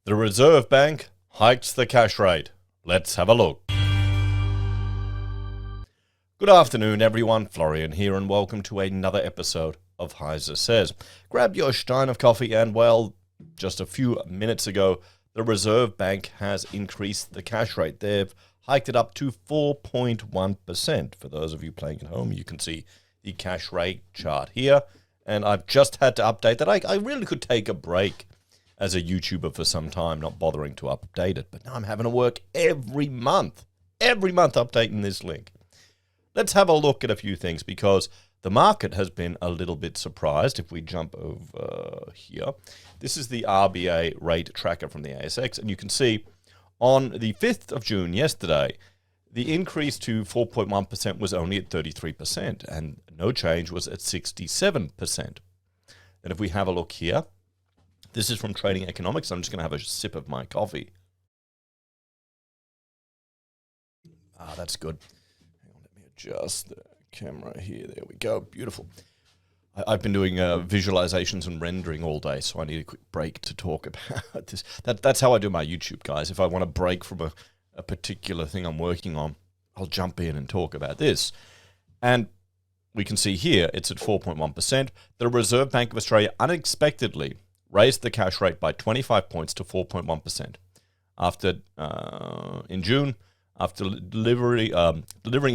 The Reserve Bank hikes the cash rate. Let's have a look. Good afternoon, everyone. Florian here, and welcome to another episode of HeiseSays. Grab your stein of coffee, and well, just a few minutes ago, the Reserve Bank has increased the cash rate. They've hiked it up to 4.1%. For those of you playing at home, you can see the cash rate chart here, and I've just had to update that. I really could take a break as a YouTuber for some time, not bothering to update it, but now I'm having to work every month updating this link. Let's have a look at a few things, because the market has been a little bit surprised. If we jump over here, this is the RBA rate tracker from the ASX, and you can see on the 5th of June, yesterday, the increase to 4.1% was only at 33%, and no change was at 67%. And if we have a look here, this is from Trading Economics. I'm just going to have a sip of my coffee. That's good. Hang on, let me adjust the camera here. There we go. Beautiful. I've been doing visualizations and rendering all day, so I need a quick break to talk about this. That's how I do my YouTube, guys. If I want to break from a particular thing I'm working on, I'll jump in and talk about this. And we can see here, it's at 4.1%. The Reserve Bank of Australia unexpectedly raised the cash rate by 25 points to 4.1%. In June, after delivering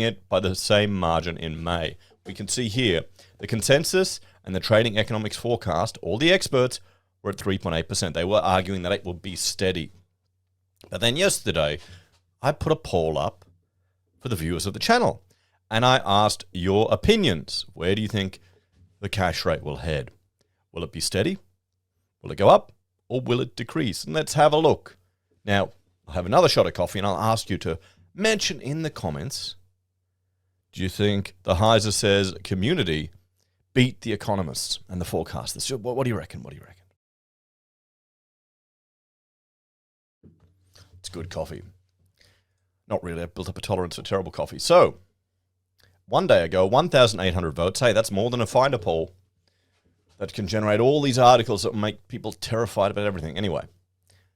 it by the same margin in May. We can see here, the consensus and the Trading Economics forecast, all the experts were at 3.8%. They were arguing that it would be steady. But then yesterday, I put a poll up for the viewers of the channel, and I asked your opinions. Where do you think the cash rate will head? Will it be steady? Will it go up, or will it decrease? And let's have a look. Now, I'll have another shot of coffee, and I'll ask you to mention in the comments, do you think the HeiseSays community beat the economists and the forecasters? What do you reckon? What do you reckon? It's good coffee. Not really. I've built up a tolerance for terrible coffee. So, one day ago, 1,800 votes. Hey, that's more than a Finder poll that can generate all these articles that make people terrified about everything. Anyway,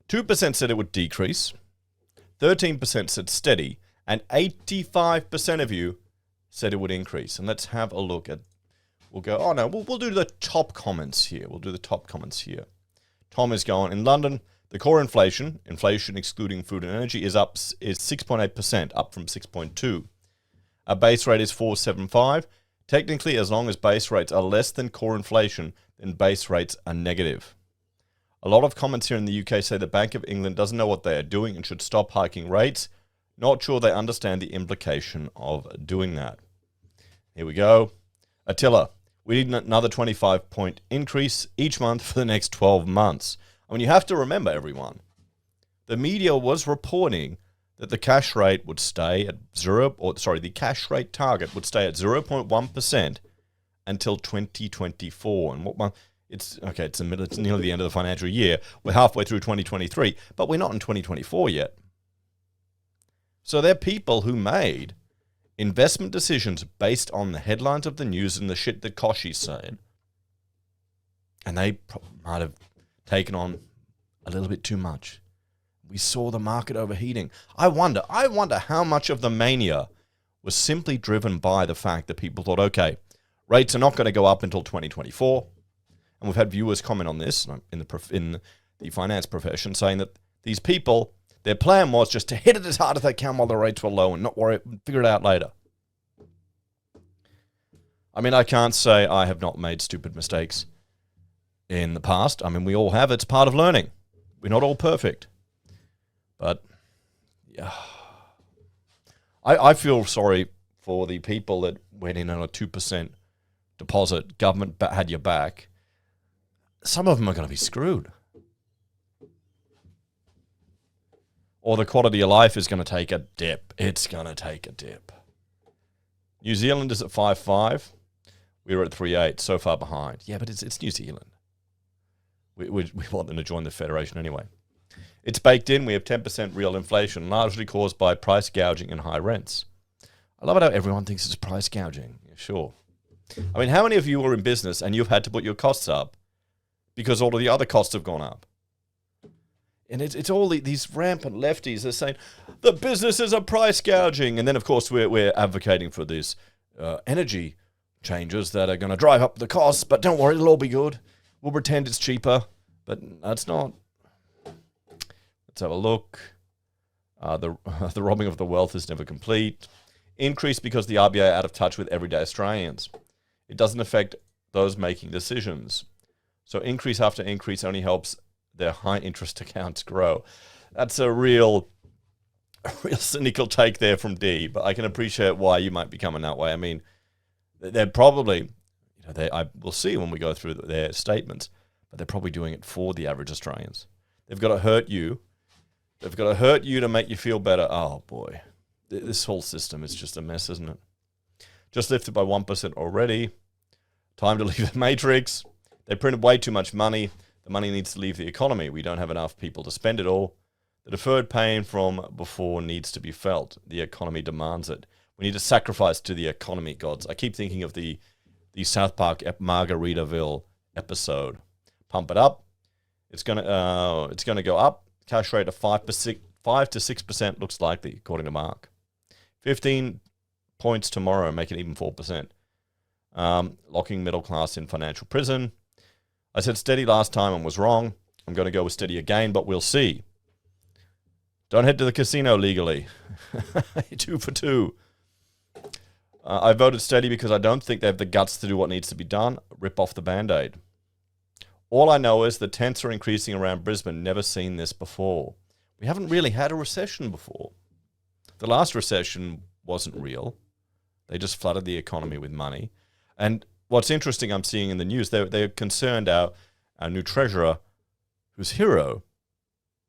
2% said it would decrease, 13% said steady, and 85% of you said it would increase. And let's have a look at, we'll do the top comments here. Tom is going, in London, the core inflation excluding food and energy, is 6.8%, up from 6.2. Our base rate is 4.75. Technically, as long as base rates are less than core inflation, then base rates are negative. A lot of comments here in the UK say the Bank of England doesn't know what they are doing and should stop hiking rates. Not sure they understand the implication of doing that. Here we go. Attila, we need another 25-point increase each month for the next 12 months. I mean, you have to remember, everyone, the media was reporting that the cash rate would stay at the cash rate target would stay at 0.1% until 2024. And it's nearly the end of the financial year. We're halfway through 2023, but we're not in 2024 yet. So there are people who made investment decisions based on the headlines of the news and the shit that Koshi's saying, and they might have taken on a little bit too much. We saw the market overheating. I wonder how much of the mania was simply driven by the fact that people thought, okay, rates are not going to go up until 2024. And we've had viewers comment on this in the finance profession, saying that these people, their plan was just to hit it as hard as they can while the rates were low and not worry, figure it out later. I mean, I can't say I have not made stupid mistakes in the past. I mean, we all have. It's part of learning. We're not all perfect. But, yeah, I feel sorry for the people that went in on a 2% deposit. Government had your back. Some of them are going to be screwed. Or the quality of life is going to take a dip. It's going to take a dip. New Zealand is at 5.5. We were at 3.8, so far behind. Yeah, but it's New Zealand. We want them to join the Federation anyway. It's baked in. We have 10% real inflation, largely caused by price gouging and high rents. I love it how everyone thinks it's price gouging. Yeah, sure. I mean, how many of you are in business and you've had to put your costs up because all of the other costs have gone up? And it's all these rampant lefties. They're saying the businesses are price gouging. And then, of course, we're advocating for these energy changes that are going to drive up the costs. But don't worry, it'll all be good. We'll pretend it's cheaper. But that's not. Let's have a look. The robbing of the wealth is never complete. Increase because the RBA are out of touch with everyday Australians. It doesn't affect those making decisions. So increase after increase only helps their high interest accounts grow. That's a real cynical take there from D, but I can appreciate why you might be coming that way. I mean, they're probably, we'll see when we go through their statements, but they're probably doing it for the average Australians. They've got to hurt you. They've got to hurt you to make you feel better. Oh boy, this whole system is just a mess, isn't it? Just lifted by 1% already. Time to leave the matrix. They printed way too much money. The money needs to leave the economy. We don't have enough people to spend it all. The deferred pain from before needs to be felt. The economy demands it. We need to sacrifice to the economy gods. I keep thinking of the South Park Margaritaville episode. Pump it up. It's gonna go up. Cash rate of 5 to 6% looks likely, according to Mark. 15 points tomorrow, make it even 4%. Locking middle class in financial prison. I said steady last time and was wrong. I'm going to go with steady again, but we'll see. Don't head to the casino legally. 2 for 2. I voted steady because I don't think they have the guts to do what needs to be done. Rip off the Band-Aid. All I know is the tents are increasing around Brisbane. Never seen this before. We haven't really had a recession before. The last recession wasn't real. They just flooded the economy with money. And what's interesting I'm seeing in the news, they're concerned our new treasurer, whose hero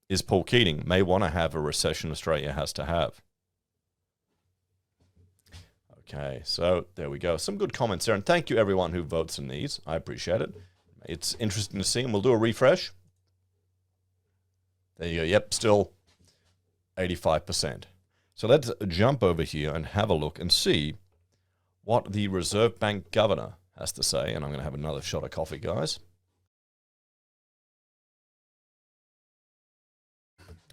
is Paul Keating, may want to have a recession Australia has to have. Okay, so there we go. Some good comments there. And thank you, everyone who votes in these. I appreciate it. It's interesting to see. And we'll do a refresh. There you go. Yep, still 85%. So let's jump over here and have a look and see what the Reserve Bank governor has to say. And I'm going to have another shot of coffee, guys.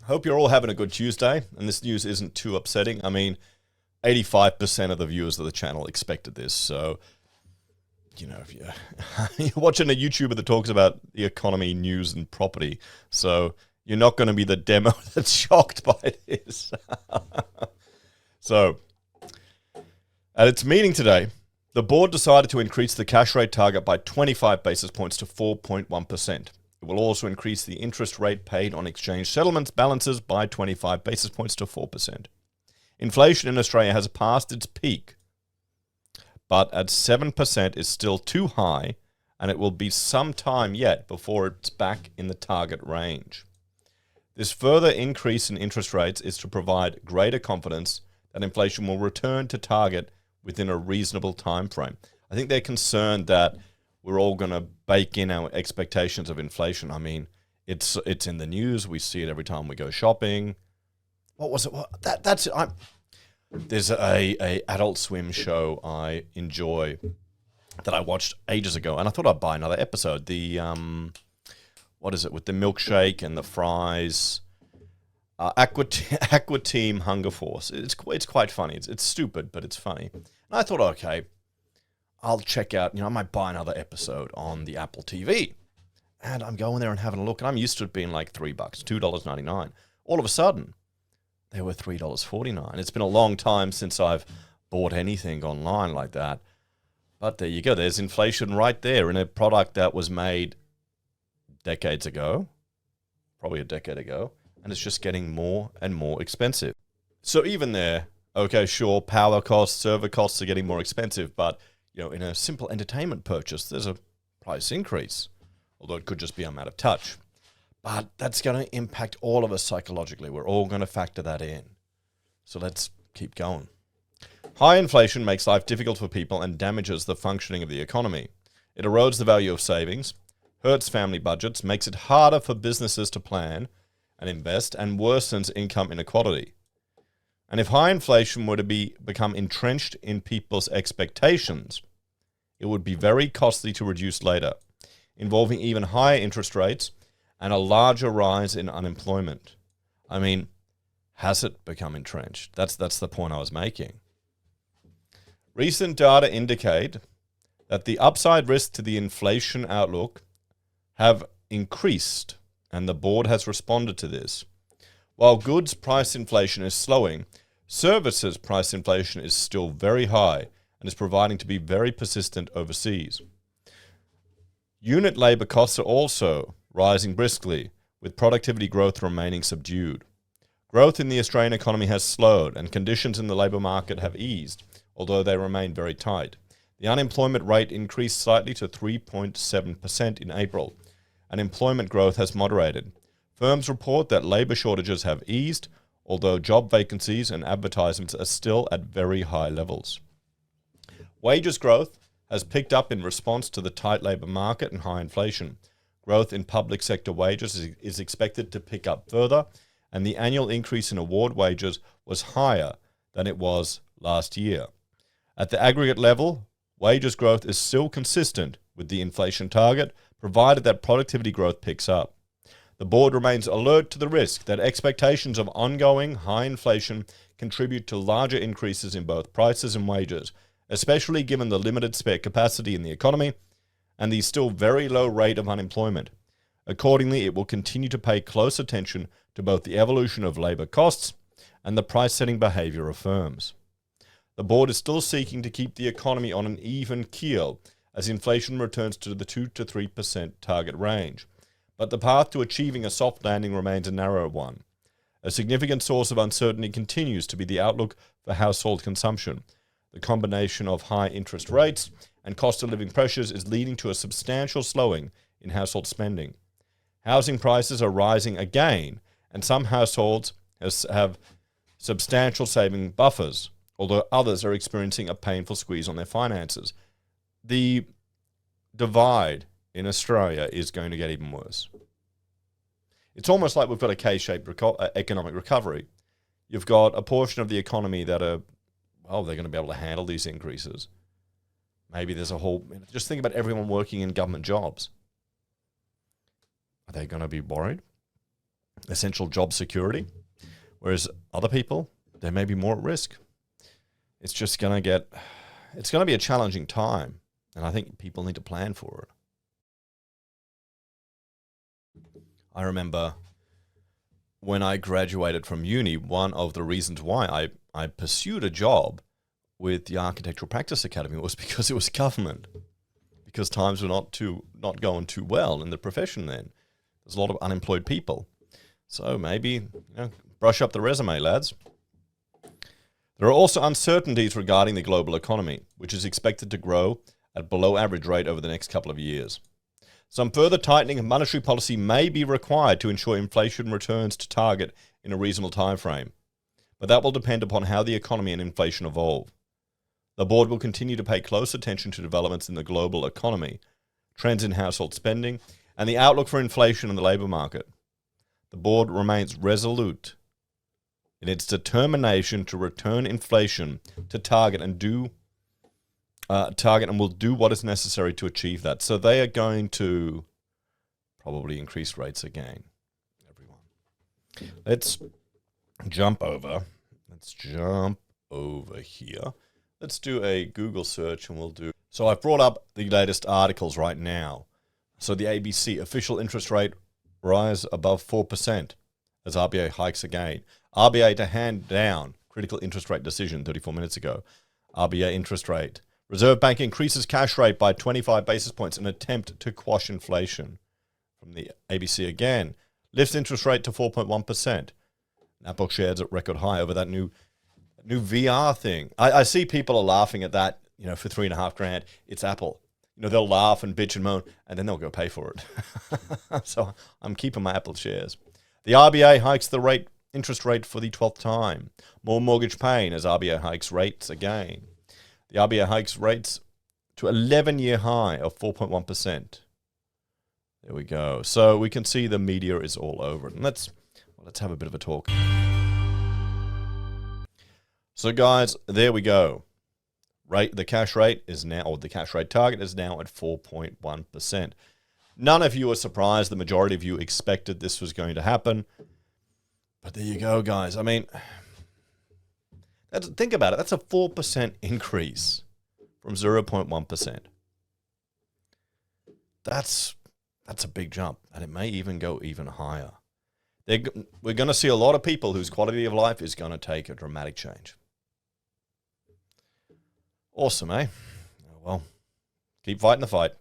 Hope you're all having a good Tuesday. And this news isn't too upsetting. I mean, 85% of the viewers of the channel expected this. So, you know, if you're watching a YouTuber that talks about the economy, news, and property. So you're not going to be the demo that's shocked by this. So, at its meeting today, the board decided to increase the cash rate target by 25 basis points to 4.1%. It will also increase the interest rate paid on exchange settlements balances by 25 basis points to 4%. Inflation in Australia has passed its peak, but at 7% is still too high, and it will be some time yet before it's back in the target range. This further increase in interest rates is to provide greater confidence that inflation will return to target within a reasonable time frame. I think they're concerned that we're all going to bake in our expectations of inflation. I mean, it's in the news. We see it every time we go shopping. What was it? That's it. There's a Adult Swim show I enjoy that I watched ages ago, and I thought I'd buy another episode. The what is it with the milkshake and the fries? Aqua Team Hunger Force. It's quite funny. It's stupid, but it's funny. And I thought, okay, I'll check out. I might buy another episode on the Apple TV. And I'm going there and having a look, and I'm used to it being like $3, $2.99. All of a sudden, they were $3.49. It's been a long time since I've bought anything online like that. But there you go. There's inflation right there in a product that was made decades ago, probably a decade ago, and it's just getting more and more expensive. So even there, okay, sure, power costs, server costs are getting more expensive, but in a simple entertainment purchase, there's a price increase, although it could just be I'm out of touch. But that's going to impact all of us psychologically. We're all going to factor that in. So let's keep going. High inflation makes life difficult for people and damages the functioning of the economy. It erodes the value of savings, hurts family budgets, makes it harder for businesses to plan and invest, and worsens income inequality. And if high inflation were to become entrenched in people's expectations, it would be very costly to reduce later, involving even higher interest rates and a larger rise in unemployment. I mean, has it become entrenched? That's the point I was making. Recent data indicate that the upside risk to the inflation outlook have increased, and the board has responded to this. While goods price inflation is slowing, services price inflation is still very high and is proving to be very persistent overseas. Unit labour costs are also rising briskly, with productivity growth remaining subdued. Growth in the Australian economy has slowed and conditions in the labour market have eased, although they remain very tight. The unemployment rate increased slightly to 3.7% in April, and employment growth has moderated. Firms report that labour shortages have eased, although job vacancies and advertisements are still at very high levels. Wages growth has picked up in response to the tight labour market and high inflation. Growth in public sector wages is expected to pick up further, and the annual increase in award wages was higher than it was last year. At the aggregate level, wages growth is still consistent with the inflation target, provided that productivity growth picks up. The board remains alert to the risk that expectations of ongoing high inflation contribute to larger increases in both prices and wages, especially given the limited spare capacity in the economy and the still very low rate of unemployment. Accordingly, it will continue to pay close attention to both the evolution of labour costs and the price-setting behaviour of firms. The board is still seeking to keep the economy on an even keel as inflation returns to the 2 to 3% target range. But the path to achieving a soft landing remains a narrow one. A significant source of uncertainty continues to be the outlook for household consumption. The combination of high interest rates and cost of living pressures is leading to a substantial slowing in household spending. Housing prices are rising again, and some households have substantial saving buffers, although others are experiencing a painful squeeze on their finances. The divide in Australia is going to get even worse. It's almost like we've got a K-shaped economic recovery. You've got a portion of the economy that are, they're going to be able to handle these increases. Maybe there's a whole, just think about everyone working in government jobs. Are they going to be worried? Essential job security. Whereas other people, they may be more at risk. It's just going to be a challenging time. And I think people need to plan for it. I remember when I graduated from uni, one of the reasons why I pursued a job with the Architectural Practice Academy was because it was government. Because times were not going too well in the profession then. There's a lot of unemployed people. So maybe brush up the resume, lads. There are also uncertainties regarding the global economy, which is expected to grow at below average rate over the next couple of years. Some further tightening of monetary policy may be required to ensure inflation returns to target in a reasonable time frame, but that will depend upon how the economy and inflation evolve. The board will continue to pay close attention to developments in the global economy, trends in household spending, and the outlook for inflation in the labour market. The board remains resolute in its determination to return inflation to target and will do what is necessary to achieve that. So they are going to probably increase rates again, everyone. Let's jump over here. Let's do a Google search and we'll do. So I've brought up the latest articles right now. So the ABC official interest rate rise above 4% as RBA hikes again. RBA to hand down critical interest rate decision 34 minutes ago. RBA interest rate. Reserve Bank increases cash rate by 25 basis points in attempt to quash inflation. From the ABC again. Lifts interest rate to 4.1%. Apple shares at record high over that new VR thing. I see people are laughing at that, for $3,500. It's Apple. They'll laugh and bitch and moan, and then they'll go pay for it. So I'm keeping my Apple shares. The RBA hikes the interest rate for the 12th time. More mortgage pain as RBA hikes rates again. The RBA hikes rates to 11-year high of 4.1%. There we go. So we can see the media is all over it. And let's have a bit of a talk. So guys, there we go. The cash rate is now, or the cash rate target is now at 4.1%. None of you are surprised. The majority of you expected this was going to happen. But there you go, guys. I mean, think about it. That's a 4% increase from 0.1%. That's a big jump, and it may even go even higher. We're going to see a lot of people whose quality of life is going to take a dramatic change. Awesome, eh? Well, keep fighting the fight.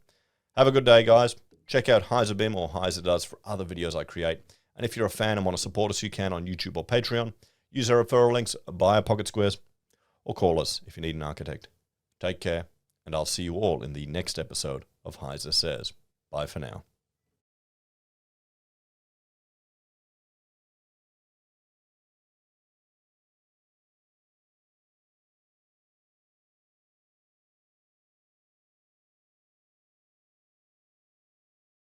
Have a good day, guys. Check out HeiseBim or Heise Does for other videos I create. And if you're a fan and want to support us, you can on YouTube or Patreon. Use our referral links, buy our pocket squares, or call us if you need an architect. Take care, and I'll see you all in the next episode of HeiseSays. Bye for now.